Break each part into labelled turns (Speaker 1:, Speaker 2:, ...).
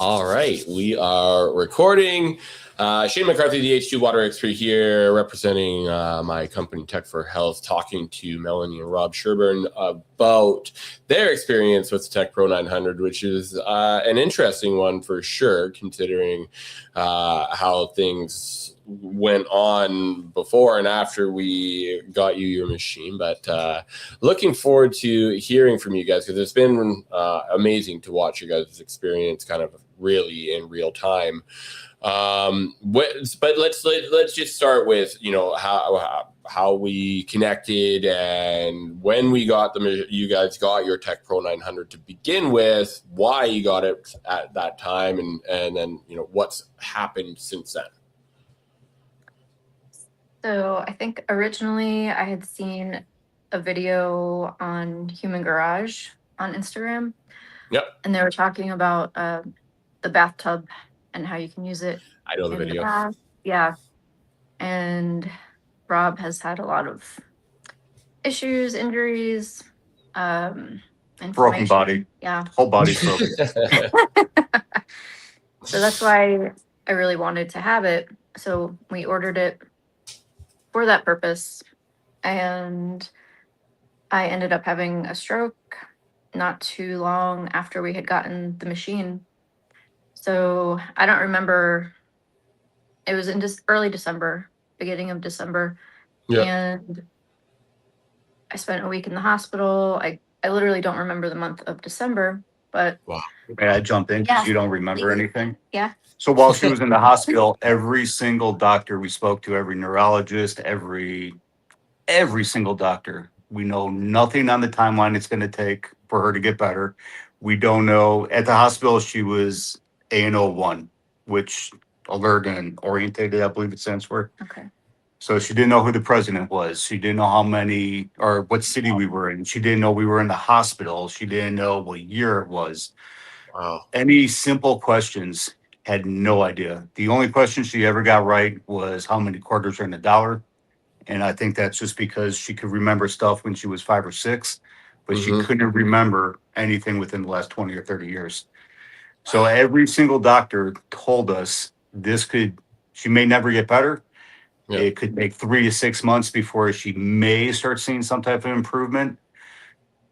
Speaker 1: All right, we are recording. Shane McCarthy, the H2 Water Expert here, representing my company Tech for Health, talking to Melanie and Rob Sherburn about their experience with the Tech Pro 900, which is an interesting one for sure, considering how things went on before and after we got you your machine. But looking forward to hearing from you guys, because it's been amazing to watch you guys' experience kind of really in real time. But let's just start with how we connected and when we got you guys got your Tech Pro 900 to begin with, why you got it at that time, and then what's happened since then.
Speaker 2: So I think originally I had seen a video on Human Garage on Instagram.
Speaker 1: Yep.
Speaker 2: And they were talking about the bathtub and how you can use it.
Speaker 1: I know the video.
Speaker 2: Bath. Yeah. And Rob has had a lot of issues, injuries,
Speaker 3: broken body.
Speaker 2: Yeah.
Speaker 3: Whole body's broken.
Speaker 2: So that's why I really wanted to have it. So we ordered it for that purpose. And I ended up having a stroke not too long after we had gotten the machine. So I don't remember. It was in early December, beginning of December.
Speaker 1: Yeah.
Speaker 2: And I spent a week in the hospital. I literally don't remember the month of December, but.
Speaker 1: Wow.
Speaker 3: May I jump in because you don't remember anything?
Speaker 2: Yeah.
Speaker 3: So while she was in the hospital, every single doctor we spoke to, every neurologist, every single doctor, we know nothing on the timeline it's going to take for her to get better. We don't know. At the hospital, she was ANO1, which alert and orientated, I believe it stands for.
Speaker 2: Okay.
Speaker 3: So she didn't know who the president was. She didn't know how many or what city we were in. She didn't know we were in the hospital. She didn't know what year it was.
Speaker 1: Wow.
Speaker 3: Any simple questions, had no idea. The only question she ever got right was how many quarters are in a dollar. And I think that's just because she could remember stuff when she was 5 or 6, but she couldn't remember anything within the last 20 or 30 years. So every single doctor told us she may never get better. Yeah. It could take 3 to 6 months before she may start seeing some type of improvement.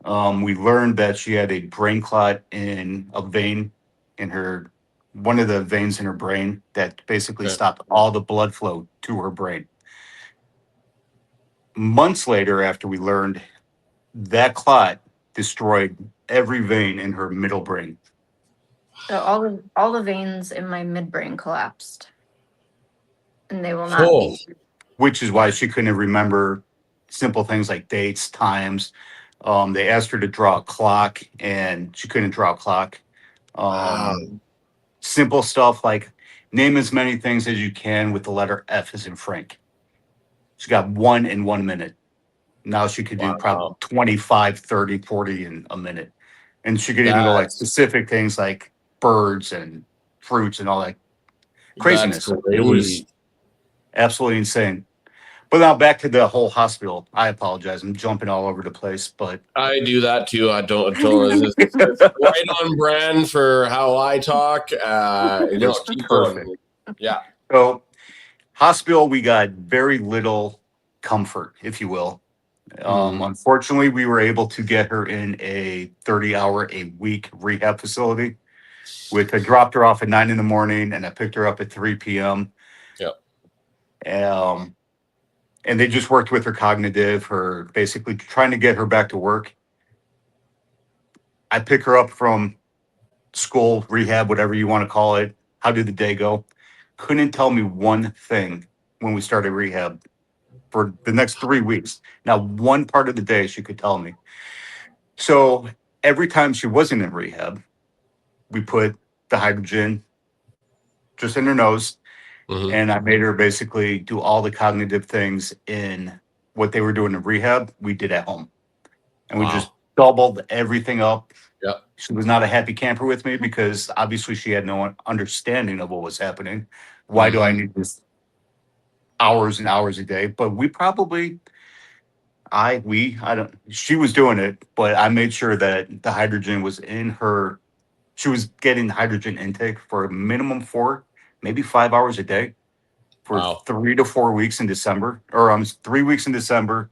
Speaker 3: We learned that she had a brain clot in a vein in one of the veins in her brain that basically stopped all the blood flow to her brain. Months later, after we learned, that clot destroyed every vein in her middle brain.
Speaker 2: So all the veins in my midbrain collapsed, and they will not be.
Speaker 3: Which is why she couldn't remember simple things like dates, times. They asked her to draw a clock, and she couldn't draw a clock. Simple stuff like name as many things as you can with the letter F as in Frank. She got 1 in 1 minute. Now she could do probably 25, 30, 40 in a minute. And she could even go like specific things like birds and fruits and all that craziness. It was absolutely insane. But now back to the whole hospital. I apologize. I'm jumping all over the place, but
Speaker 1: I do that too. I don't. It's right on brand for how I talk. Keep going. Yeah.
Speaker 3: So hospital, we got very little comfort, if you will. Unfortunately, we were able to get her in a 30-hour-a-week rehab facility, which I dropped her off at 9 a.m. and I picked her up at 3 p.m.
Speaker 1: Yep.
Speaker 3: And they just worked with her cognitive, her basically trying to get her back to work. I pick her up from school, rehab, whatever you want to call it. How did the day go? Couldn't tell me one thing when we started rehab for the next 3 weeks. Now, one part of the day she could tell me. So every time she wasn't in rehab, we put the hydrogen just in her nose. And I made her basically do all the cognitive things in what they were doing in rehab, we did at home. And we just doubled everything up.
Speaker 1: Yep.
Speaker 3: She was not a happy camper with me because obviously she had no understanding of what was happening. Why do I need this hours and hours a day? But she was doing it, but I made sure that the hydrogen was in her She was getting hydrogen intake for a minimum 4, maybe 5 hours a day for
Speaker 1: Wow.
Speaker 3: 3 to 4 weeks in December, or 3 weeks in December,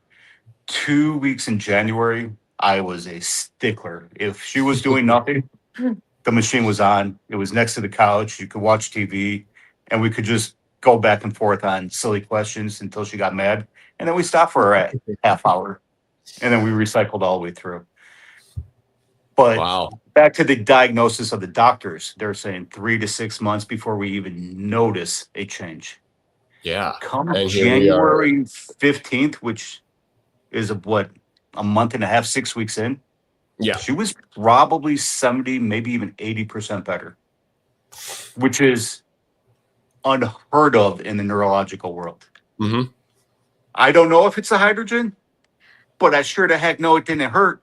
Speaker 3: 2 weeks in January. I was a stickler. If she was doing nothing, the machine was on. It was next to the couch. You could watch TV, and we could just go back and forth on silly questions until she got mad. And then we stopped for a half hour, and then we recycled all the way through. But
Speaker 1: Wow.
Speaker 3: back to the diagnosis of the doctors, they're saying 3 to 6 months before we even notice a change.
Speaker 1: Yeah.
Speaker 3: Come
Speaker 1: And here we are.
Speaker 3: January 15th, which is a month and a half, 6 weeks in.
Speaker 1: Yeah.
Speaker 3: She was probably 70, maybe even 80% better, which is unheard of in the neurological world.
Speaker 1: Mm-hmm.
Speaker 3: I don't know if it's the hydrogen, but I sure the heck know it didn't hurt.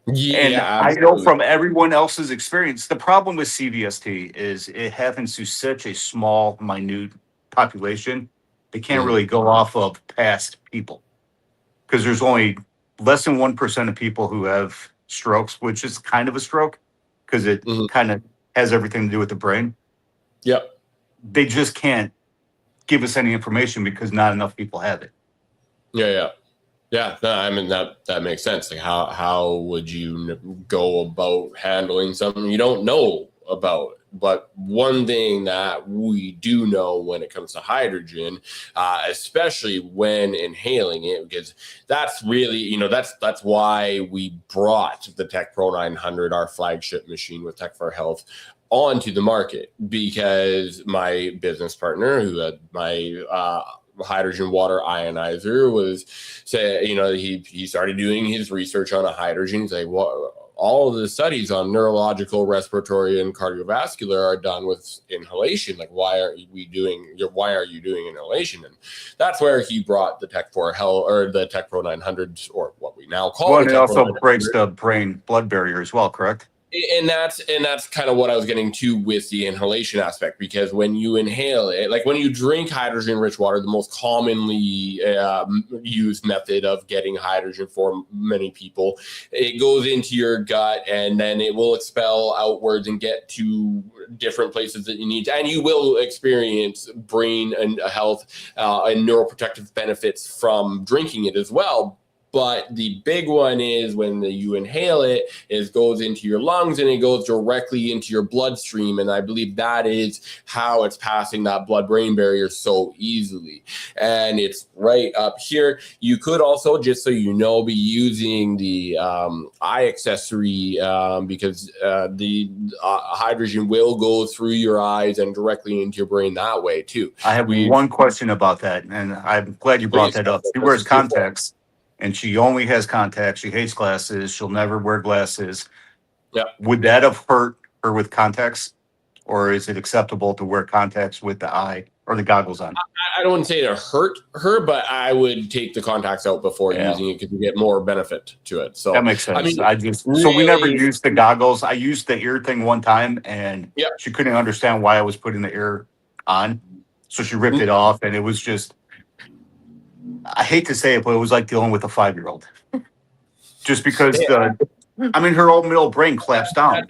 Speaker 1: Yeah.
Speaker 3: And I know from everyone else's experience, the problem with CVST is it happens to such a small, minute population. They can't really go off of past people because there's only less than 1% of people who have strokes, which is kind of a stroke because it kind of has everything to do with the brain.
Speaker 1: Yep.
Speaker 3: They just can't give us any information because not enough people have it.
Speaker 1: Yeah. No, I mean that makes sense. Like how would you go about handling something you don't know about? But one thing that we do know when it comes to hydrogen, especially when inhaling it, because that's really, that's why we brought the Tech Pro 900, our flagship machine with Tech for Health, onto the market, because my business partner, who had my hydrogen water ionizer, was he started doing his research on a hydrogen. He's like, well, all of the studies on neurological, respiratory, and cardiovascular are done with inhalation. Like, why are you doing inhalation? And that's where he brought the Tech for Health, or the Tech Pro 900, or what we now call
Speaker 3: Well,
Speaker 1: the
Speaker 3: it
Speaker 1: Tech
Speaker 3: also
Speaker 1: Pro 900.
Speaker 3: breaks the brain blood barrier as well, correct?
Speaker 1: And that's kind of what I was getting to with the inhalation aspect, because when you inhale it, like when you drink hydrogen-rich water, the most commonly used method of getting hydrogen for many people, it goes into your gut and then it will expel outwards and get to different places that you need to, and you will experience brain and health and neuroprotective benefits from drinking it as well. But the big one is when you inhale it, it goes into your lungs and it goes directly into your bloodstream. And I believe that is how it's passing that blood-brain barrier so easily. And it's right up here. You could also, just so you know, be using the eye accessory because the hydrogen will go through your eyes and directly into your brain that way too.
Speaker 3: I have one question about that, and I'm glad you brought that up. She wears contacts. And she only has contacts. She hates glasses. She'll never wear glasses.
Speaker 1: Yeah.
Speaker 3: Would that have hurt her with contacts? Or is it acceptable to wear contacts with the eye or the goggles on?
Speaker 1: I don't say to hurt her, but I would take the contacts out before using it because you get more benefit to it. So
Speaker 3: that makes sense.
Speaker 1: I mean,
Speaker 3: so we never used the goggles. I used the ear thing one time, and she couldn't understand why I was putting the ear on. So she ripped it off, and it was just, I hate to say it, but it was like dealing with a 5-year-old. Just because her old middle brain collapsed down.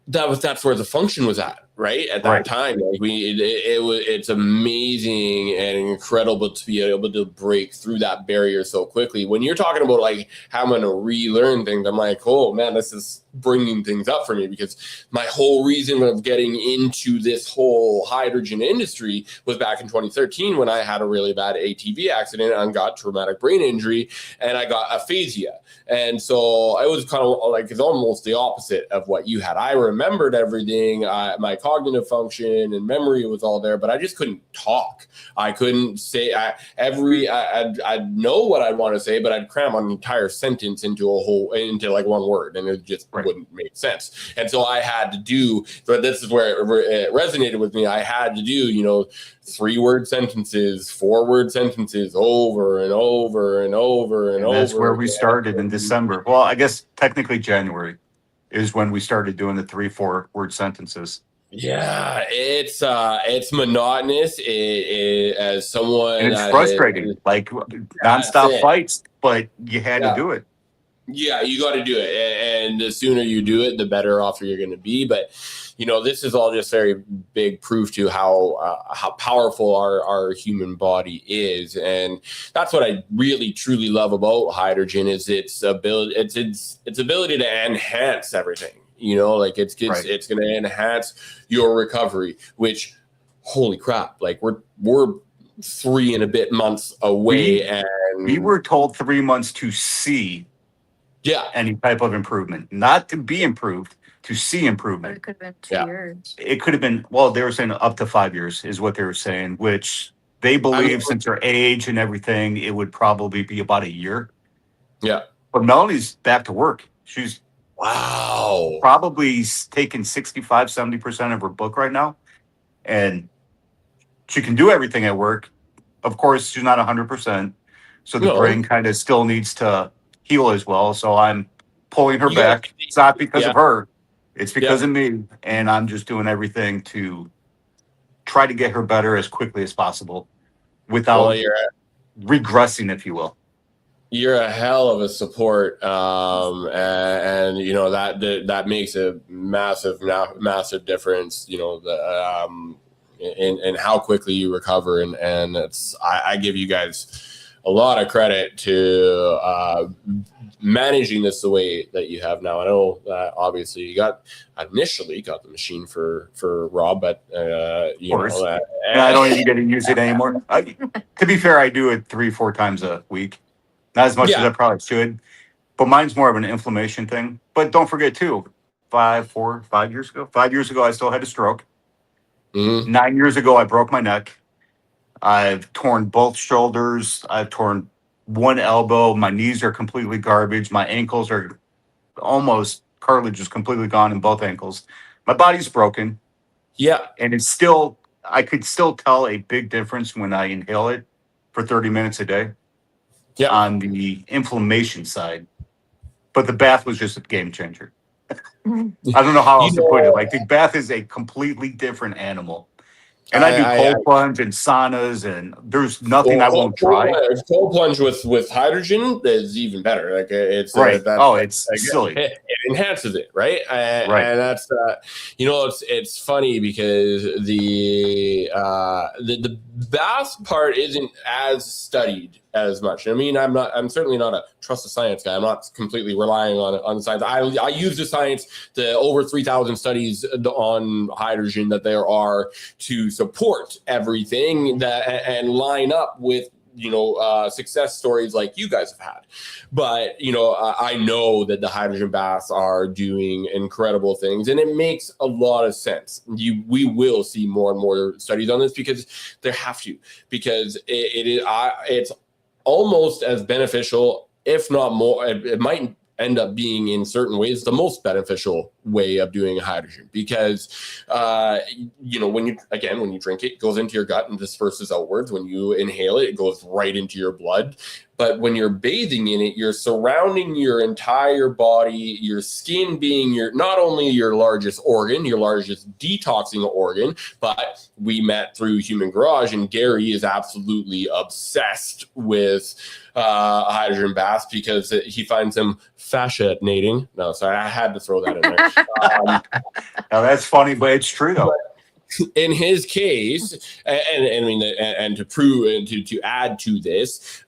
Speaker 1: That's where the function was at, right? At that time, like it's amazing and incredible to be able to break through that barrier so quickly. When you're talking about like how I'm going to relearn things, I'm like, oh man, this is bringing things up for me, because my whole reason of getting into this whole hydrogen industry was back in 2013 when I had a really bad ATV accident and got traumatic brain injury and I got aphasia. And so I was kind of like, it's almost the opposite of what you had. I remembered everything, my cognitive function and memory was all there, but I just couldn't talk. I couldn't say I'd know what I'd want to say, but I'd cram an entire sentence into like one word, and it just wouldn't make sense. And so I had to do, but this is where it resonated with me. I had to do, 3-word sentences, 4-word sentences over and over and over and over.
Speaker 3: That's where we started in December. Well, I guess technically January is when we started doing the 3-4-word sentences.
Speaker 1: Yeah, it's monotonous. As someone,
Speaker 3: and it's frustrating, like nonstop fights, but you had to do it.
Speaker 1: Yeah, you got to do it, and the sooner you do it, the better off you're going to be. But this is all just very big proof to how powerful our human body is, and that's what I really truly love about hydrogen is its ability. Its ability to enhance everything. Like it's
Speaker 3: Right.
Speaker 1: it's going to enhance your recovery. Which, holy crap! Like we're 3 and a bit months away, and
Speaker 3: We were told 3 months to see
Speaker 1: yeah.
Speaker 3: any type of improvement, not to be improved, to see
Speaker 2: But
Speaker 3: improvement.
Speaker 2: it could have been 2
Speaker 1: Yeah.
Speaker 2: years.
Speaker 3: It could have been, well, they were saying up to 5 years is what they were saying, which they believe since her age and everything, it would probably be about a year.
Speaker 1: Yeah.
Speaker 3: But Melanie's back to work. She's
Speaker 1: Wow.
Speaker 3: probably taking 65-70% of her book right now. And she can do everything at work. Of course, she's not 100%. So the
Speaker 1: No.
Speaker 3: brain kind of still needs to heal as well. So I'm pulling her
Speaker 1: You guys-
Speaker 3: back. It's not because
Speaker 1: Yeah.
Speaker 3: of her. It's because of me. And I'm just doing everything to try to get her better as quickly as possible without
Speaker 1: Well,
Speaker 3: regressing, if you will.
Speaker 1: you're a hell of a support, and that makes a massive difference. In how quickly you recover, and I give you guys a lot of credit to managing this the way that you have now. I know that obviously you initially got the machine for Rob, but you
Speaker 3: course.
Speaker 1: know that.
Speaker 3: And I don't even get to use it anymore. To be fair, I do it 3-4 times a week. Not as much as I probably should. But mine's more of an inflammation thing. But don't forget too, 5 years ago, I still had a stroke.
Speaker 1: Mhm.
Speaker 3: 9 years ago, I broke my neck. I've torn both shoulders. I've torn one elbow. My knees are completely garbage. My ankles are almost cartilage is completely gone in both ankles. My body's broken.
Speaker 1: Yeah.
Speaker 3: And I could still tell a big difference when I inhale it for 30 minutes a day
Speaker 1: Yeah.
Speaker 3: on the inflammation side. But the bath was just a game changer. I don't know how else to put it. Like the bath is a completely different animal. And I do cold plunge and saunas, and there's nothing I won't try.
Speaker 1: Cold plunge with hydrogen is even better. Like it's
Speaker 3: right. It's silly.
Speaker 1: It enhances it, right?
Speaker 3: Right.
Speaker 1: And that's it's funny because the bath part isn't as studied as much. I mean, I'm certainly not a trust the science guy. I'm not completely relying on the science. I use the science, the over 3,000 studies on hydrogen that there are to support everything and line up with success stories like you guys have had. But I know that the hydrogen baths are doing incredible things, and it makes a lot of sense. We will see more and more studies on this because there have to, because it's almost as beneficial, if not more. It might end up being in certain ways the most beneficial way of doing hydrogen, because when you drink it, it goes into your gut and disperses outwards. When you inhale it, it goes right into your blood. But when you're bathing in it, you're surrounding your entire body, your skin being not only your largest organ, your largest detoxing organ, but we met through Human Garage, and Gary is absolutely obsessed with hydrogen baths because he finds them fascinating. No, sorry, I had to throw that in there.
Speaker 3: Now that's funny, but it's true though.
Speaker 1: In his case, and to prove and to add to this,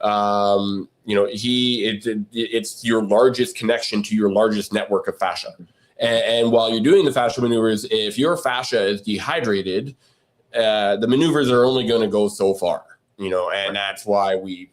Speaker 1: it's your largest connection to your largest network of fascia. And while you're doing the fascia maneuvers, if your fascia is dehydrated, the maneuvers are only going to go so far. And that's why we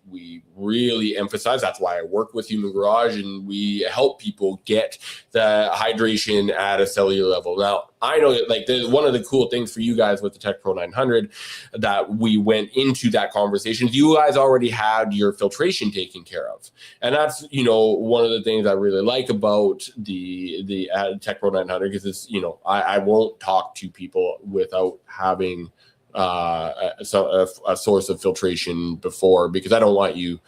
Speaker 1: really emphasize. That's why I work with Human Garage, and we help people get the hydration at a cellular level. Now, I know that one of the cool things for you guys with the Tech Pro 900 that we went into that conversation, you guys already had your filtration taken care of, and that's one of the things I really like about the Tech Pro 900, because it's I won't talk to people without having a source of filtration before, because I don't want you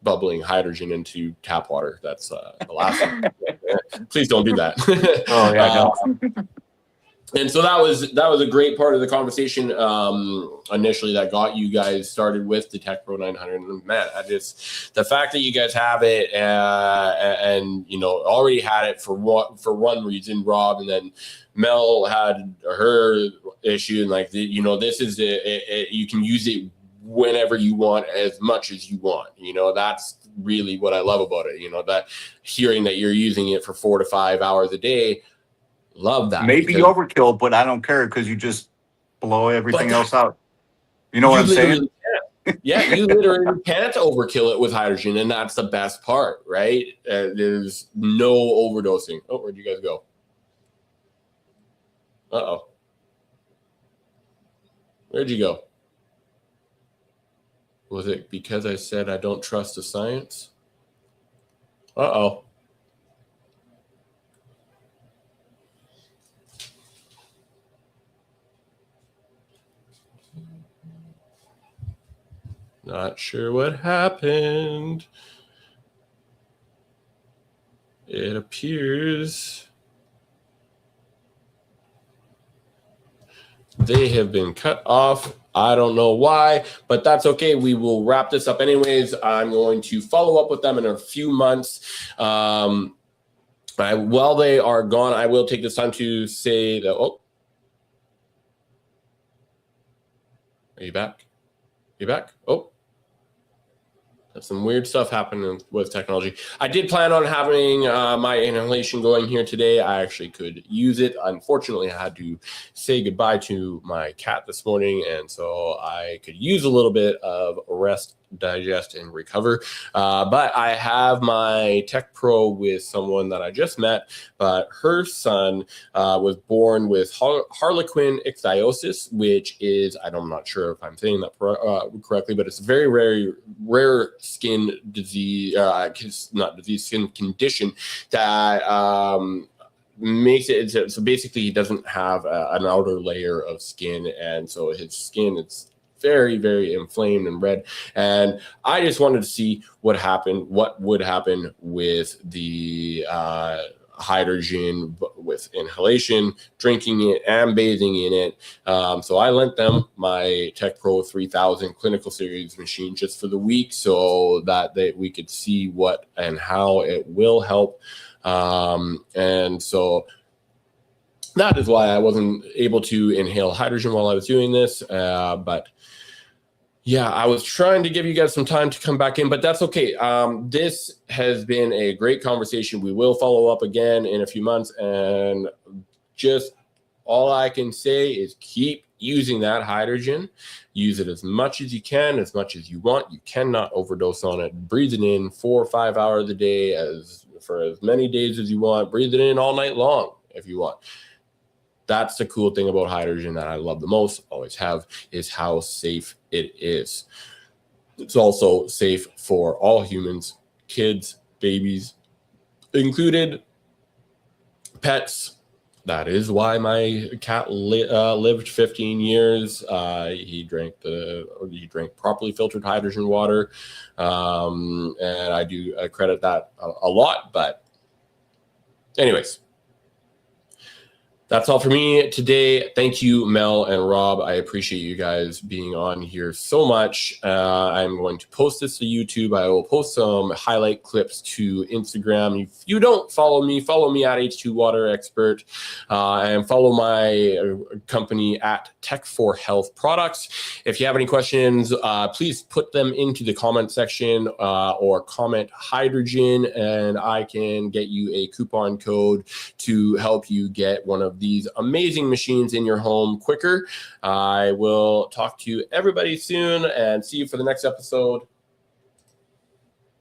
Speaker 1: bubbling hydrogen into tap water. That's the last thing. Please don't do that.
Speaker 3: Oh yeah, no.
Speaker 1: And so that was a great part of the conversation initially that got you guys started with the Tech Pro 900. And man, the fact that you guys have it and already had it for one reason, Rob, and then Mel had her issue, and like this is you can use it whenever you want, as much as you want. That's really what I love about it. That hearing that you're using it for 4 to 5 hours a day. Love that.
Speaker 3: Maybe overkill, but I don't care because you just blow everything else out. You know what I'm saying?
Speaker 1: Yeah, you literally can't overkill it with hydrogen, and that's the best part, right? There's no overdosing. Oh, where'd you guys go? Uh-oh. Where'd you go? Was it because I said I don't trust the science? Uh-oh. Not sure what happened. It appears they have been cut off. I don't know why, but that's okay. We will wrap this up anyways. I'm going to follow up with them in a few months. While they are gone, I will take this time to say that, oh, are you back? You back? Oh. That's some weird stuff happening with technology. I did plan on having my inhalation going here today. I actually could use it. Unfortunately, I had to say goodbye to my cat this morning, and so I could use a little bit of rest, digest, and recover. But I have my Tech Pro with someone that I just met, but her son was born with Harlequin ichthyosis, which is, I'm not sure if I'm saying that correctly, but it's a very, very rare skin disease, skin condition that makes it so basically he doesn't have an outer layer of skin, and so his skin is very, very inflamed and red. And I just wanted to see what would happen with the hydrogen, with inhalation, drinking it, and bathing in it. So I lent them my Tech Pro 3000 clinical series machine just for the week, so that we could see what and how it will help. And so that is why I wasn't able to inhale hydrogen while I was doing this. But yeah, I was trying to give you guys some time to come back in, but that's okay. This has been a great conversation. We will follow up again in a few months, and just all I can say is keep using that hydrogen. Use it as much as you can, as much as you want. You cannot overdose on it. Breathe it in 4 or 5 hours a day, for as many days as you want. Breathe it in all night long if you want. That's the cool thing about hydrogen that I love the most, always have, is how safe it is. It's also safe for all humans, kids, babies included, pets. That is why my cat lived 15 years. He drank properly filtered hydrogen water, and I do credit that a lot. But anyways. That's all for me today. Thank you, Mel and Rob. I appreciate you guys being on here so much. I'm going to post this to YouTube. I will post some highlight clips to Instagram. If you don't follow me at H2 Water Expert, and follow my company at Tech for Health Products. If you have any questions, please put them into the comment section, or comment hydrogen, and I can get you a coupon code to help you get one of these amazing machines in your home quicker. I will talk to everybody soon and see you for the next episode.